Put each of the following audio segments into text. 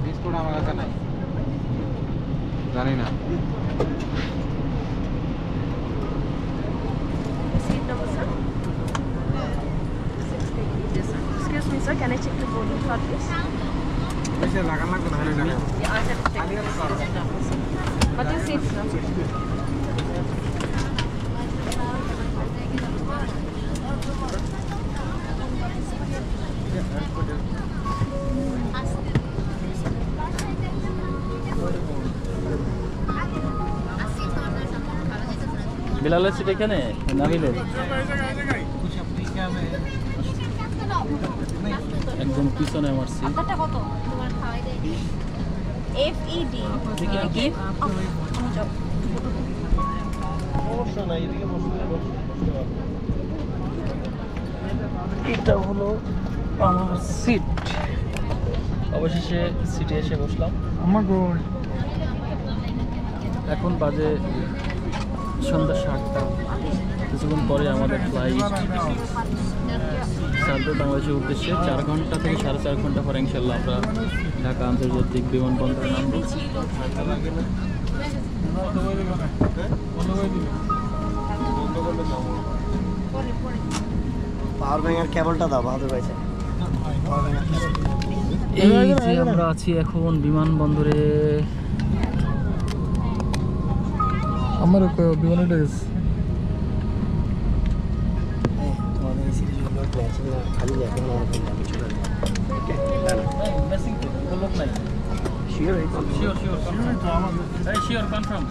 Biscuit আমার কাছে নাই জানি না Excuse me, sir. Can I check the boarding card, please? But you see, sir. বিলালের সিট এখানে নাবিলের একদম পিছনে আমার সিট আপনারটা কত? FED give এটা হলো আমার সিট অবশেষে সিটে এসে বসলাম আমার গোল এখন বাজে সন্ধ্যা 7টা কিছুক্ষণ পরে আমাদের ফ্লাইট সান্তোস বাংলাদেশের উদ্দেশ্যে 4 ঘন্টা থেকে 4.5 ঘন্টা পরে ইনশাল্লাহ আমরা ঢাকা আন্তর্জাতিক বিমানবন্দরে নামব পাওয়ার ব্যাংকের কেবলটা দাও ভালো পাইছে এই যে আমরা আছি এখন বিমানবন্দরে আমার বিমানে ডেস তোমাদের এই সিরিজের লোক আছে না খালি যায় কোনো আমি চলে যাই ওকে মেসিং তো লোক নাই শিওর শিওর এই শিওর কনফার্ম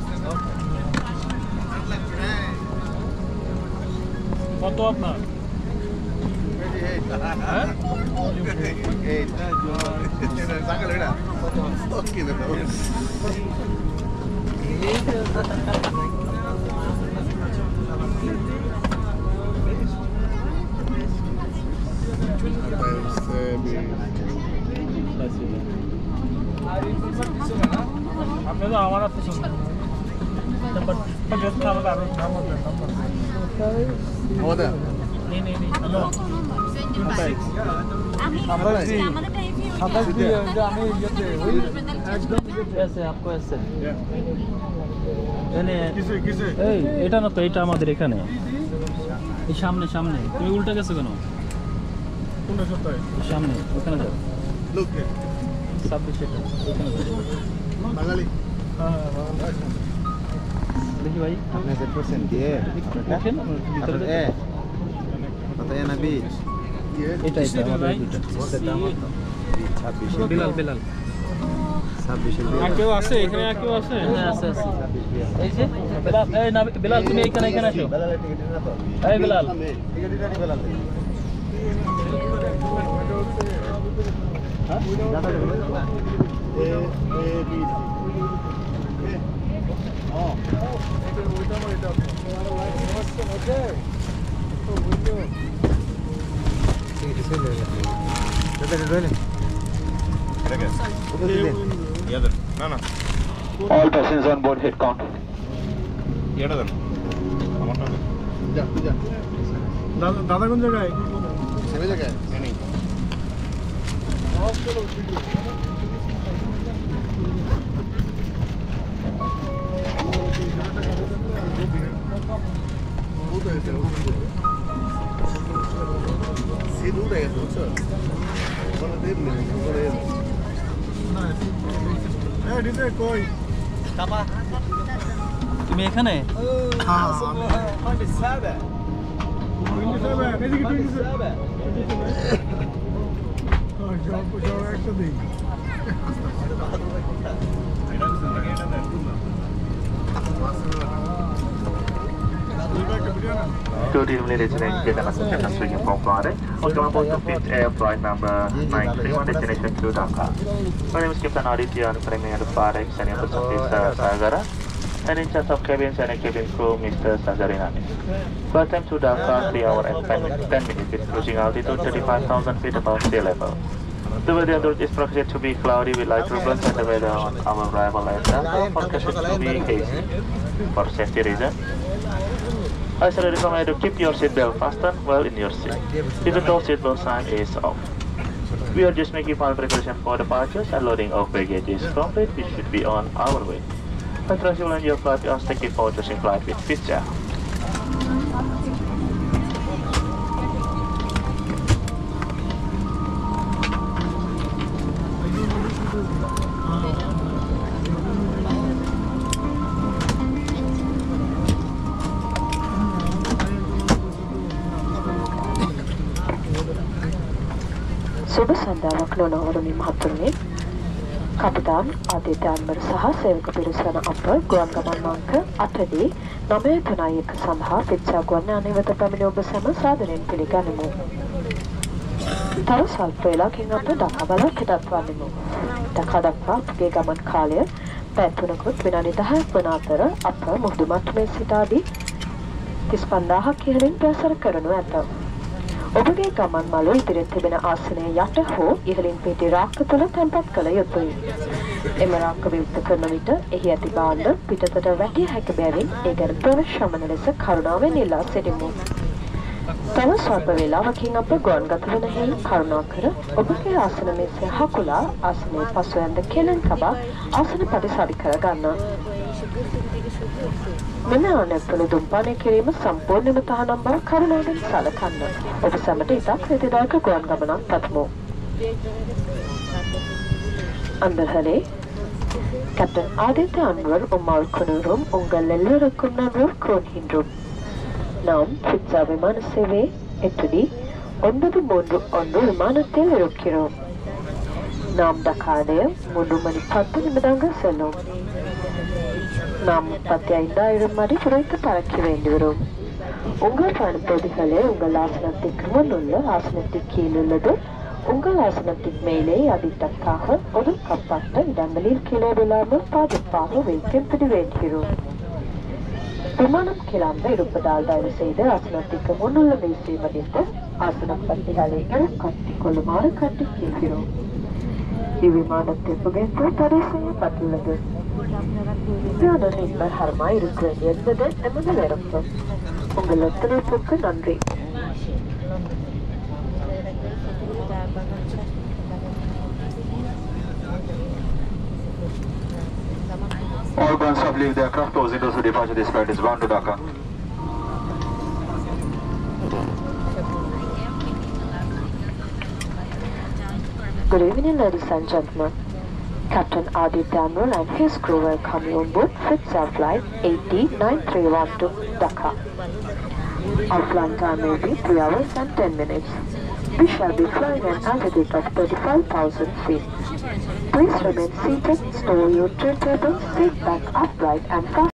কত আপনার আপনাদের আমার আছে শুনুন नंबर जस्ट था बता रहा हूं नंबर होता नहीं नहीं नहीं हेलो আমরা খাতা দিয়ে আমি ইয়েতে ওই একদম ऐसे आपको ऐसे এনে কিসে এই এটা না তো এটা আমাদের এখানে এই সামনে সামনে তুমি উল্টা গেছো কেন কোনটা সত্য সামনে ওখানে যাও লোক সব সেটা ওখানে যাও বাঙালি হ্যাঁ দেখি ভাই আপনি 100% দিয়ে দেখেন ভিতরে এ কত এ না বি এটা আমাদের দুটো ওদের দাম কত 26 বিলাল বিলাল 26 আর কেউ আছে এখানে আর কেউ আছে হ্যাঁ আছে আছে এই যে বিলাল এই না বিলাল তুমি এখানে এখানে আসো বেলালের টিকিট না তো এই বিলাল টিকিট দিতে বেলাল হ্যাঁ দাদা A B All passengers on board head count. দাদা কোন জায়গায় সেবে জায়গায় নেই তুমি এখানে Good evening, ladies and gentlemen. Captain speaking from Florida. Welcome aboard to 5th Air Flight number 931, destination to Dhaka. My name is Captain Aditya, and I'm the flight extending to Mr. Sagara. And in charge of cabins and cabin crew, Mr. Sanjarinani. Flight time to Dhaka, 3 hours and 10 minutes with cruising altitude 35,000 feet above sea level. The weather outlook is projected to be cloudy with light turbulence, and the weather on our arrival at Dhaka forecasted to be hazy. For safety reasons, I strongly recommend to keep your seatbelt fastened while in your seat, even though seatbelt sign is off. We are just making final preparation for departures and loading of baggage is complete. We should be on our way. I trust you will enjoy your flight and thank you for choosing flight with Fitz Air. සුබ සන්ධ්‍යාවක් නොනවරුනි මහතුරුනි කපිතාන් ආදිත්‍යන්වර සහ සේවක පිරිස වන අප ගුවන් ගමන් අංක 8D 931 සඳහා pizza ගුවන් යානය වෙත පැමිණි ඔබ සැම සාදරයෙන් පිළිගනිමු. තව සල්ප වේලාවකින් අප ඩකා බලක් පිටත් වන්නෙමු. ඩකා දක්වා අපගේ ගමන් කාලය පැය 3කුත් විනාඩි 10ක් වන අතර අප මුහුදු මට්ටමේ සිට ආදී 35000ක් ඉහළින් ප්‍රසාර කරනු ඇත. ඔබගේ ගමන් මළු ඉදිරියෙන් තිබෙන ආසනයේ යට හෝ ඉහළින් පිටි රාක්ක තුල තැන්පත් කළ යුතුය. එම රාක්ක විවෘත කරන විට එහි ඇති භාණ්ඩ පිටතට වැටිය හැකි බැවින් ඒ ගැන ප්‍රවේශමන ලෙස කරුණාවෙන් ඉල්ලා සිටිමු. තව ස්වල්ප වේලාවකින් අප ගුවන්ගත වන හේයින් කරුණාකර ඔබගේ ආසන මේසය හකුලා ආසනයේ පසුඇඳ කෙලෙන් තබා ආසන පරිසරි කර ගන්න. මෙම ආනැප්පල දුම්පානය කිරීම සම්පූර්ණයෙන්ම තහනම් බව කරුණාවෙන් සලකන්න. ඔබ සැමට ඉතාක් ප්‍රතිදායක ගුවන් ගමනක් පතමු. அன்பர்களே கேப்டன் ஆதித்ய அன்வர் உம்மால் குணரும் உங்கள் எல்லோருக்கும் நன்றி கூறுகின்றோம். நாம் பிட்சா விமான சேவை 8D 931 விமானத்தில் இருக்கிறோம். நாம் டக்காடைய 3 மணி 10 நிமிடங்கள் செல்லும். நாம் 35,000 அடி குறைத்து பறக்க வேண்டிவரும். உங்கள் பயணப்பகுதிகளே உங்கள் ஆசனத்திற்கு முன் உள்ள ஆசனத்திற்கு கீழ் உள்ளது. உங்கள் ஆசனத்தின் மேலே அடித்தக்காக ஒதுக்கப்பட்ட இடங்களில் கீழே விழாமல் பாதுகாப்பாக வைக்கப்பட வேண்டியிருக்கும். விமானம் கிளம்ப இருப்பதால் தயவு செய்து ஆசனத்திற்கு முன்னுள்ள மேசை மதித்து ஆசனம் பட்டிகளை கட்டிக் கொள்ளுமாறு கட்டிக் கேட்கிறோம். இவ்விமானத்தில் புகைப்பு தடை செய்யப்பட்டுள்ளது. விமானம் இன்பகரமாய் இருக்க என்பது எமது விருப்பம். உங்கள் ஒத்துழைப்புக்கு நன்றி. All guns have leave the aircraft. Closing doors to departure. This flight is bound to Dhaka. Good evening, ladies and gentlemen. Captain Aditya Anwar and his crew welcome you on board Fitz Air Flight 8D931 to Dhaka. Our flight time will be 3 hours and 10 minutes. We shall be flying an altitude of 35,000 feet. Please remain seated, store your tray tables, sit back upright and fasten